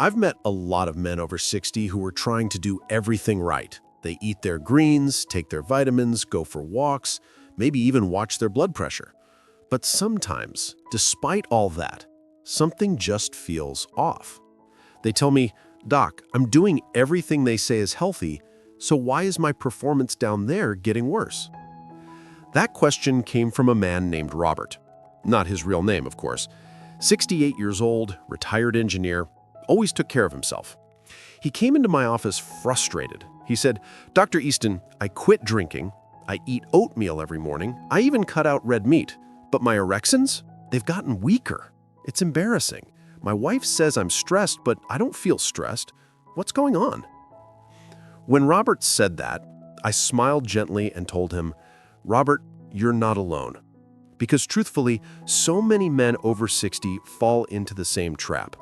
I've met a lot of men over 60 who are trying to do everything right. They eat their greens, take their vitamins, go for walks, maybe even watch their blood pressure. But sometimes, despite all that, something just feels off. They tell me, "Doc, I'm doing everything they say is healthy, so why is my performance down there getting worse?" That question came from a man named Robert. Not his real name, of course. 68 years old, retired engineer, always took care of himself. He came into my office frustrated. He said, "Dr. Easton, I quit drinking. I eat oatmeal every morning. I even cut out red meat. But my erections, they've gotten weaker. It's embarrassing. My wife says I'm stressed, but I don't feel stressed. What's going on?" When Robert said that, I smiled gently and told him, "Robert, you're not alone." Because truthfully, so many men over 60 fall into the same trap.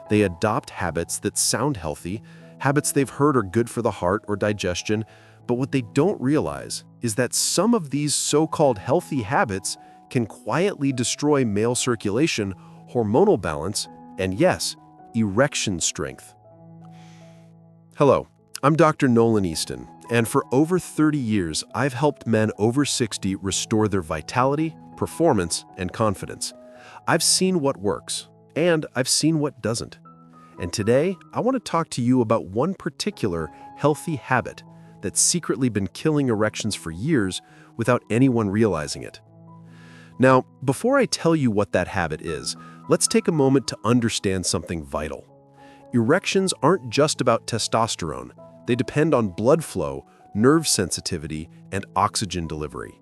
They adopt habits that sound healthy, habits they've heard are good for the heart or digestion, but what they don't realize is that some of these so-called healthy habits can quietly destroy male circulation, hormonal balance, and yes, erection strength. Hello, I'm Dr. Nolan Easton, and for over 30 years, I've helped men over 60 restore their vitality, performance, and confidence. I've seen what works, and I've seen what doesn't. And today, I want to talk to you about one particular healthy habit that's secretly been killing erections for years without anyone realizing it. Now, before I tell you what that habit is, let's take a moment to understand something vital. Erections aren't just about testosterone. They depend on blood flow, nerve sensitivity, and oxygen delivery.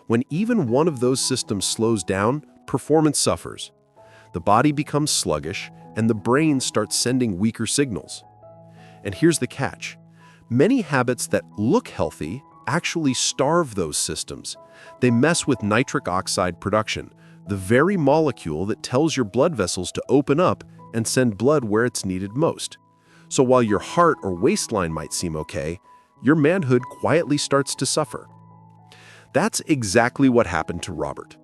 When even one of those systems slows down, performance suffers. The body becomes sluggish, and the brain starts sending weaker signals. And here's the catch. Many habits that look healthy actually starve those systems. They mess with nitric oxide production, the very molecule that tells your blood vessels to open up and send blood where it's needed most. So while your heart or waistline might seem okay, your manhood quietly starts to suffer. That's exactly what happened to Robert.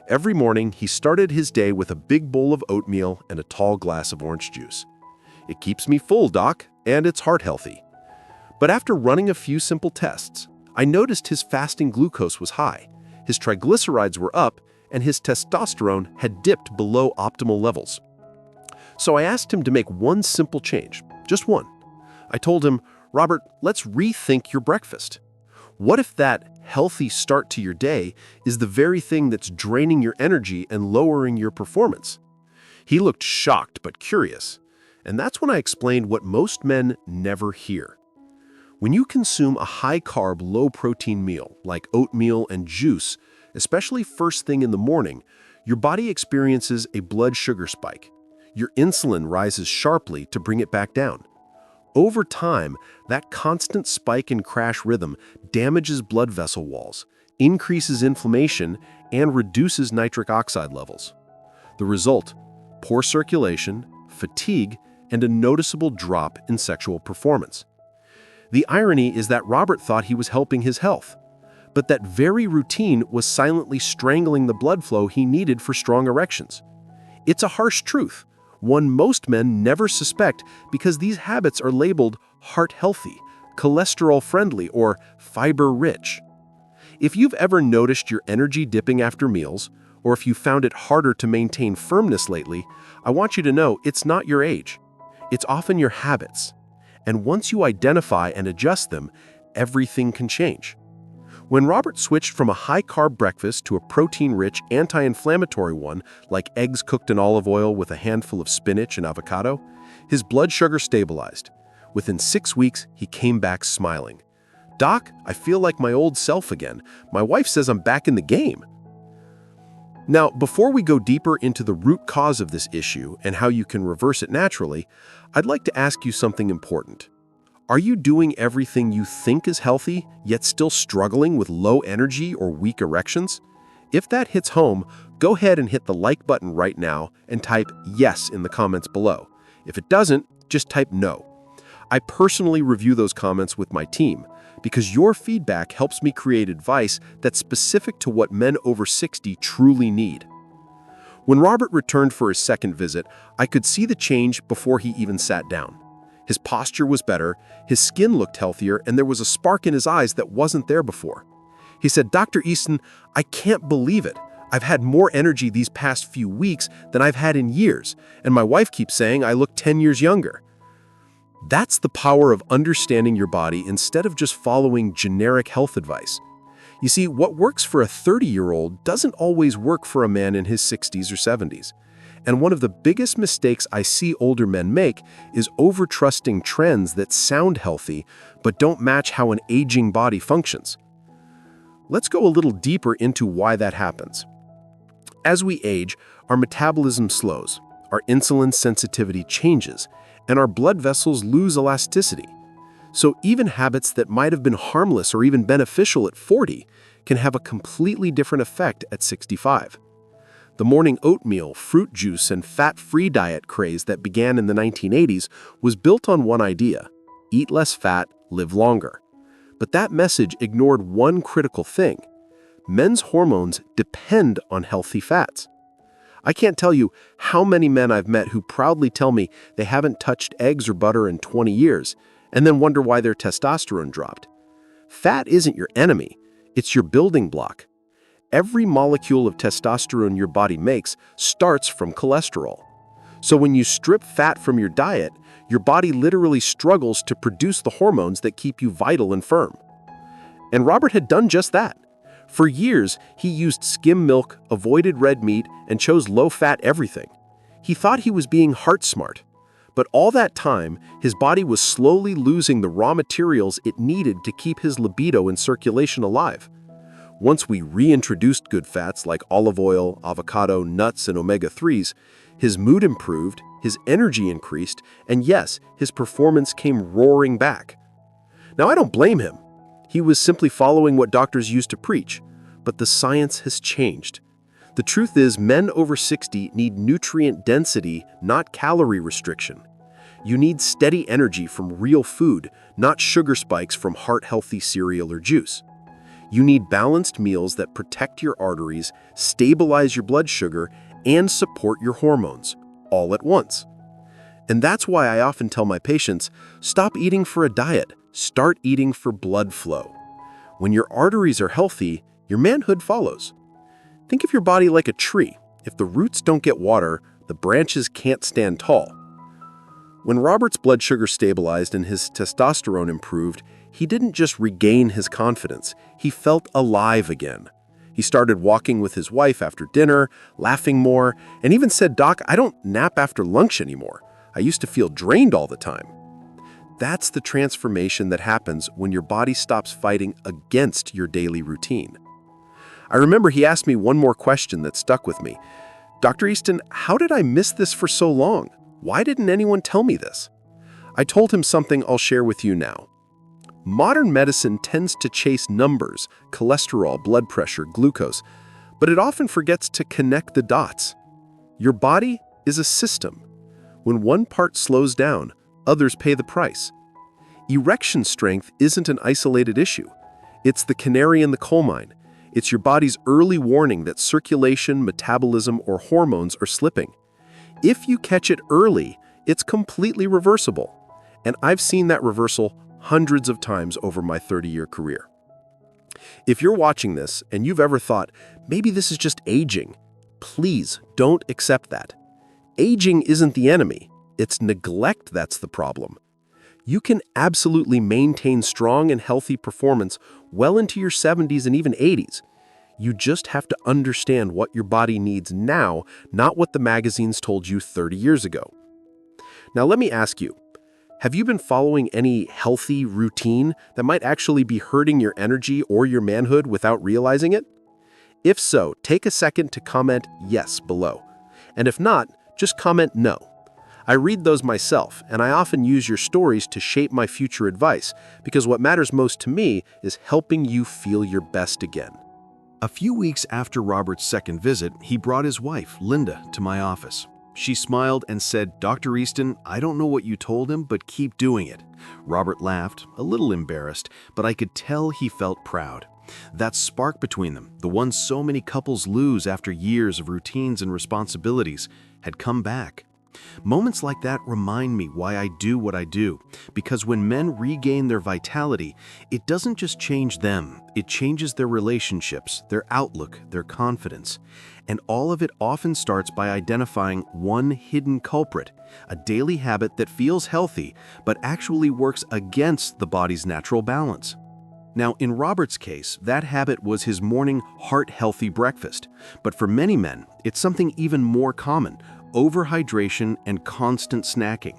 Every morning, he started his day with a big bowl of oatmeal and a tall glass of orange juice. "It keeps me full, Doc, and it's heart healthy." But after running a few simple tests, I noticed his fasting glucose was high, his triglycerides were up, and his testosterone had dipped below optimal levels. So I asked him to make one simple change, just one. I told him, "Robert, let's rethink your breakfast. What if that healthy start to your day is the very thing that's draining your energy and lowering your performance?" He looked shocked but curious, and that's when I explained what most men never hear. When you consume a high-carb, low-protein meal like oatmeal and juice, especially first thing in the morning, your body experiences a blood sugar spike. Your insulin rises sharply to bring it back down. Over time, that constant spike and crash rhythm damages blood vessel walls, increases inflammation, and reduces nitric oxide levels. The result: poor circulation, fatigue, and a noticeable drop in sexual performance. The irony is that Robert thought he was helping his health, but that very routine was silently strangling the blood flow he needed for strong erections. It's a harsh truth, one most men never suspect because these habits are labeled heart-healthy, cholesterol-friendly, or fiber-rich. If you've ever noticed your energy dipping after meals, or if you found it harder to maintain firmness lately, I want you to know it's not your age. It's often your habits. And once you identify and adjust them, everything can change. When Robert switched from a high-carb breakfast to a protein-rich, anti-inflammatory one, like eggs cooked in olive oil with a handful of spinach and avocado, his blood sugar stabilized. Within 6 weeks, he came back smiling. "Doc, I feel like my old self again. My wife says I'm back in the game." Now, before we go deeper into the root cause of this issue and how you can reverse it naturally, I'd like to ask you something important. Are you doing everything you think is healthy, yet still struggling with low energy or weak erections? If that hits home, go ahead and hit the like button right now and type yes in the comments below. If it doesn't, just type no. I personally review those comments with my team because your feedback helps me create advice that's specific to what men over 60 truly need. When Robert returned for his second visit, I could see the change before he even sat down. His posture was better, his skin looked healthier, and there was a spark in his eyes that wasn't there before. He said, "Dr. Easton, I can't believe it. I've had more energy these past few weeks than I've had in years, and my wife keeps saying I look 10 years younger." That's the power of understanding your body instead of just following generic health advice. You see, what works for a 30-year-old doesn't always work for a man in his 60s or 70s. And one of the biggest mistakes I see older men make is over-trusting trends that sound healthy but don't match how an aging body functions. Let's go a little deeper into why that happens. As we age, our metabolism slows, our insulin sensitivity changes, and our blood vessels lose elasticity. So even habits that might have been harmless or even beneficial at 40 can have a completely different effect at 65. The morning oatmeal, fruit juice, and fat-free diet craze that began in the 1980s was built on one idea: eat less fat, live longer. But that message ignored one critical thing. Men's hormones depend on healthy fats. I can't tell you how many men I've met who proudly tell me they haven't touched eggs or butter in 20 years, and then wonder why their testosterone dropped. Fat isn't your enemy, it's your building block. Every molecule of testosterone your body makes starts from cholesterol. So when you strip fat from your diet, your body literally struggles to produce the hormones that keep you vital and firm. And Robert had done just that. For years, he used skim milk, avoided red meat, and chose low-fat everything. He thought he was being heart smart. But all that time, his body was slowly losing the raw materials it needed to keep his libido and circulation alive. Once we reintroduced good fats like olive oil, avocado, nuts, and omega-3s, his mood improved, his energy increased, and yes, his performance came roaring back. Now, I don't blame him. He was simply following what doctors used to preach, but the science has changed. The truth is, men over 60 need nutrient density, not calorie restriction. You need steady energy from real food, not sugar spikes from heart-healthy cereal or juice. You need balanced meals that protect your arteries, stabilize your blood sugar, and support your hormones, all at once. And that's why I often tell my patients, stop eating for a diet, start eating for blood flow. When your arteries are healthy, your manhood follows. Think of your body like a tree. If the roots don't get water, the branches can't stand tall. When Robert's blood sugar stabilized and his testosterone improved, he didn't just regain his confidence, he felt alive again. He started walking with his wife after dinner, laughing more, and even said, "Doc, I don't nap after lunch anymore. I used to feel drained all the time." That's the transformation that happens when your body stops fighting against your daily routine. I remember he asked me one more question that stuck with me. "Dr. Easton, how did I miss this for so long? Why didn't anyone tell me this?" I told him something I'll share with you now. Modern medicine tends to chase numbers, cholesterol, blood pressure, glucose, but it often forgets to connect the dots. Your body is a system. When one part slows down, others pay the price. Erection strength isn't an isolated issue. It's the canary in the coal mine. It's your body's early warning that circulation, metabolism, or hormones are slipping. If you catch it early, it's completely reversible. And I've seen that reversal hundreds of times over my 30-year career. If you're watching this and you've ever thought, maybe this is just aging, please don't accept that. Aging isn't the enemy. It's neglect that's the problem. You can absolutely maintain strong and healthy performance well into your 70s and even 80s. You just have to understand what your body needs now, not what the magazines told you 30 years ago. Now let me ask you, have you been following any healthy routine that might actually be hurting your energy or your manhood without realizing it? If so, take a second to comment yes below. And if not, just comment no. I read those myself, and I often use your stories to shape my future advice, because what matters most to me is helping you feel your best again. A few weeks after Robert's second visit, he brought his wife, Linda, to my office. She smiled and said, "Dr. Easton, I don't know what you told him, but keep doing it." Robert laughed, a little embarrassed, but I could tell he felt proud. That spark between them, the one so many couples lose after years of routines and responsibilities, had come back. Moments like that remind me why I do what I do, because when men regain their vitality, it doesn't just change them, it changes their relationships, their outlook, their confidence. And all of it often starts by identifying one hidden culprit, a daily habit that feels healthy but actually works against the body's natural balance. Now, in Robert's case, that habit was his morning heart-healthy breakfast. But for many men, it's something even more common: overhydration and constant snacking.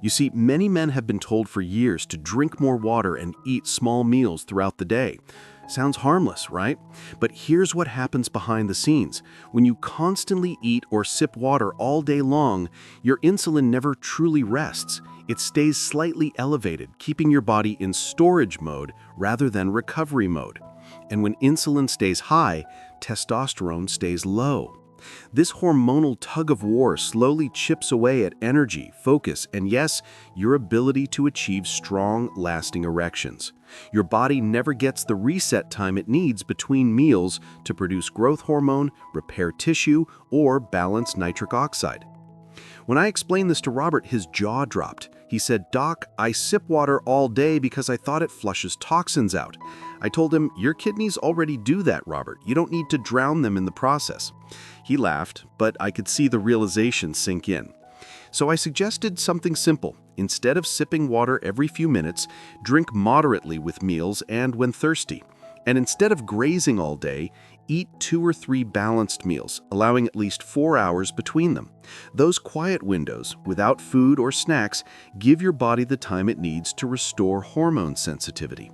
You see, many men have been told for years to drink more water and eat small meals throughout the day. Sounds harmless, right? But here's what happens behind the scenes. When you constantly eat or sip water all day long, your insulin never truly rests. It stays slightly elevated, keeping your body in storage mode rather than recovery mode. And when insulin stays high, testosterone stays low. This hormonal tug-of-war slowly chips away at energy, focus, and yes, your ability to achieve strong, lasting erections. Your body never gets the reset time it needs between meals to produce growth hormone, repair tissue, or balance nitric oxide. When I explained this to Robert, his jaw dropped. He said, "Doc, I sip water all day because I thought it flushes toxins out." I told him, "Your kidneys already do that, Robert. You don't need to drown them in the process." He laughed, but I could see the realization sink in. So I suggested something simple. Instead of sipping water every few minutes, drink moderately with meals and when thirsty. And instead of grazing all day, eat 2 or 3 balanced meals, allowing at least 4 hours between them. Those quiet windows, without food or snacks, give your body the time it needs to restore hormone sensitivity.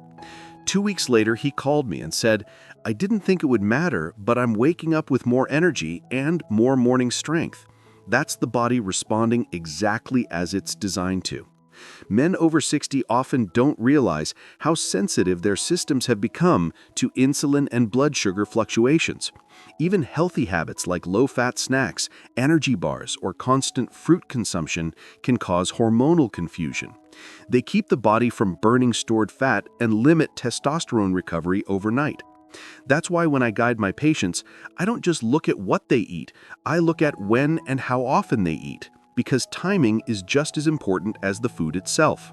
2 weeks later, he called me and said, "I didn't think it would matter, but I'm waking up with more energy and more morning strength." That's the body responding exactly as it's designed to. Men over 60 often don't realize how sensitive their systems have become to insulin and blood sugar fluctuations. Even healthy habits like low-fat snacks, energy bars, or constant fruit consumption can cause hormonal confusion. They keep the body from burning stored fat and limit testosterone recovery overnight. That's why when I guide my patients, I don't just look at what they eat, I look at when and how often they eat, because timing is just as important as the food itself.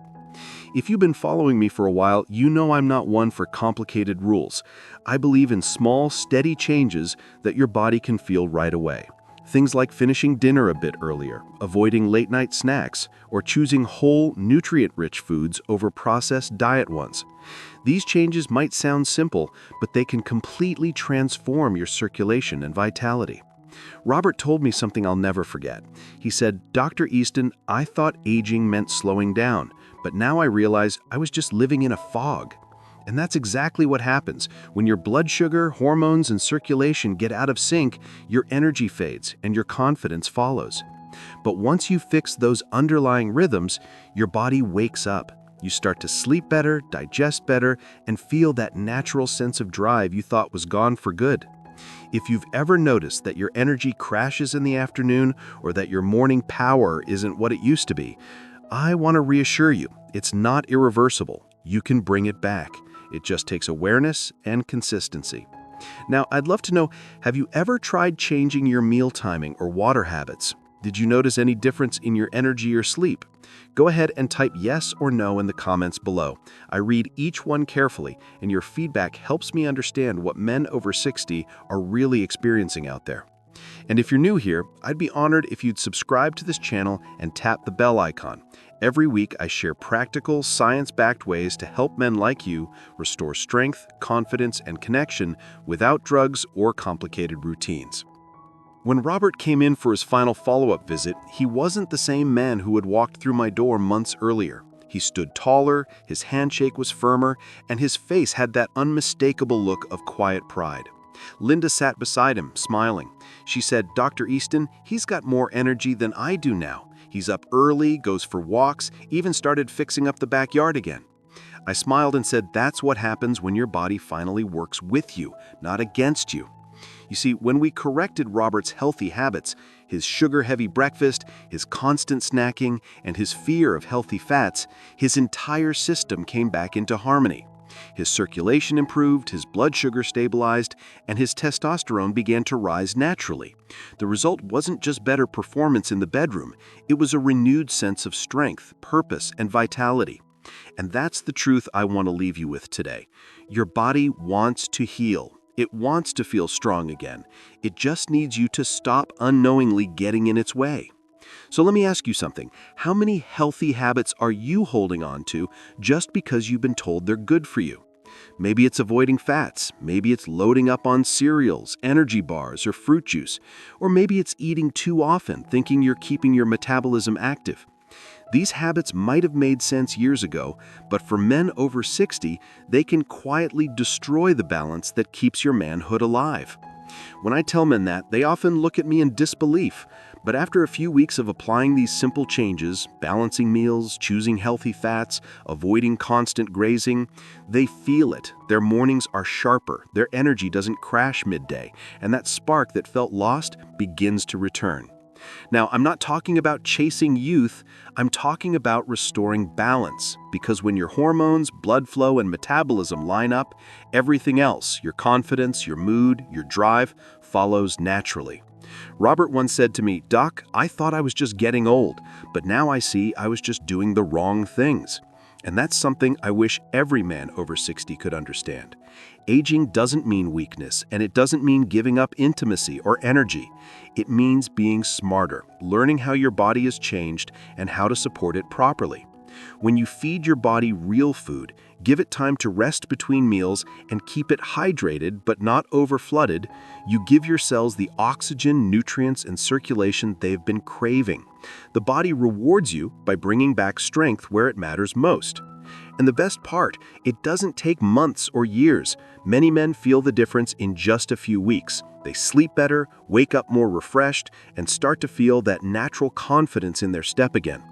If you've been following me for a while, you know I'm not one for complicated rules. I believe in small, steady changes that your body can feel right away. Things like finishing dinner a bit earlier, avoiding late-night snacks, or choosing whole, nutrient-rich foods over processed diet ones. These changes might sound simple, but they can completely transform your circulation and vitality. Robert told me something I'll never forget. He said, "Dr. Easton, I thought aging meant slowing down, but now I realize I was just living in a fog." And that's exactly what happens. When your blood sugar, hormones, and circulation get out of sync, your energy fades and your confidence follows. But once you fix those underlying rhythms, your body wakes up. You start to sleep better, digest better, and feel that natural sense of drive you thought was gone for good. If you've ever noticed that your energy crashes in the afternoon or that your morning power isn't what it used to be, I want to reassure you, it's not irreversible. You can bring it back. It just takes awareness and consistency. Now, I'd love to know, have you ever tried changing your meal timing or water habits? Did you notice any difference in your energy or sleep? Go ahead and type yes or no in the comments below. I read each one carefully, and your feedback helps me understand what men over 60 are really experiencing out there. And if you're new here, I'd be honored if you'd subscribe to this channel and tap the bell icon. Every week, I share practical, science-backed ways to help men like you restore strength, confidence, and connection without drugs or complicated routines. When Robert came in for his final follow-up visit, he wasn't the same man who had walked through my door months earlier. He stood taller, his handshake was firmer, and his face had that unmistakable look of quiet pride. Linda sat beside him, smiling. She said, "Dr. Easton, he's got more energy than I do now. He's up early, goes for walks, even started fixing up the backyard again." I smiled and said, "That's what happens when your body finally works with you, not against you." You see, when we corrected Robert's healthy habits, his sugar-heavy breakfast, his constant snacking, and his fear of healthy fats, his entire system came back into harmony. His circulation improved, his blood sugar stabilized, and his testosterone began to rise naturally. The result wasn't just better performance in the bedroom, it was a renewed sense of strength, purpose, and vitality. And that's the truth I want to leave you with today. Your body wants to heal. It wants to feel strong again. It just needs you to stop unknowingly getting in its way. So let me ask you something. How many healthy habits are you holding on to just because you've been told they're good for you? Maybe it's avoiding fats, maybe it's loading up on cereals, energy bars, or fruit juice, or maybe it's eating too often, thinking you're keeping your metabolism active. These habits might have made sense years ago, but for men over 60, they can quietly destroy the balance that keeps your manhood alive. When I tell men that, they often look at me in disbelief, but after a few weeks of applying these simple changes, balancing meals, choosing healthy fats, avoiding constant grazing, they feel it. Their mornings are sharper, their energy doesn't crash midday, and that spark that felt lost begins to return. Now, I'm not talking about chasing youth, I'm talking about restoring balance, because when your hormones, blood flow, and metabolism line up, everything else, your confidence, your mood, your drive, follows naturally. Robert once said to me, "Doc, I thought I was just getting old, but now I see I was just doing the wrong things." And that's something I wish every man over 60 could understand. Aging doesn't mean weakness, and it doesn't mean giving up intimacy or energy. It means being smarter, learning how your body has changed and how to support it properly. When you feed your body real food, give it time to rest between meals, and keep it hydrated but not overflooded, you give your cells the oxygen, nutrients, and circulation they've been craving. The body rewards you by bringing back strength where it matters most. And the best part, it doesn't take months or years. Many men feel the difference in just a few weeks. They sleep better, wake up more refreshed, and start to feel that natural confidence in their step again.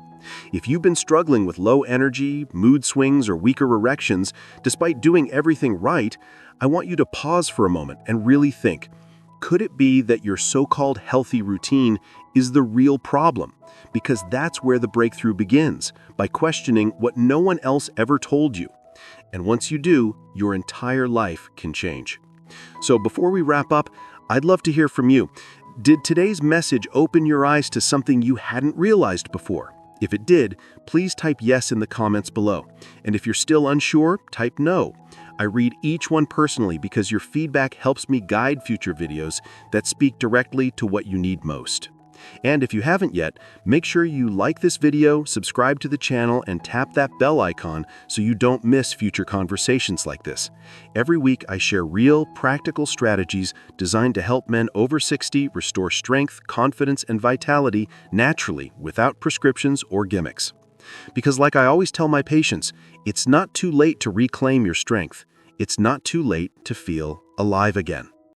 If you've been struggling with low energy, mood swings, or weaker erections, despite doing everything right, I want you to pause for a moment and really think, could it be that your so-called healthy routine is the real problem? Because that's where the breakthrough begins, by questioning what no one else ever told you. And once you do, your entire life can change. So before we wrap up, I'd love to hear from you. Did today's message open your eyes to something you hadn't realized before? If it did, please type yes in the comments below. And if you're still unsure, type no. I read each one personally because your feedback helps me guide future videos that speak directly to what you need most. And if you haven't yet, make sure you like this video, subscribe to the channel, and tap that bell icon so you don't miss future conversations like this. Every week, I share real, practical strategies designed to help men over 60 restore strength, confidence, and vitality naturally without prescriptions or gimmicks. Because like I always tell my patients, it's not too late to reclaim your strength. It's not too late to feel alive again.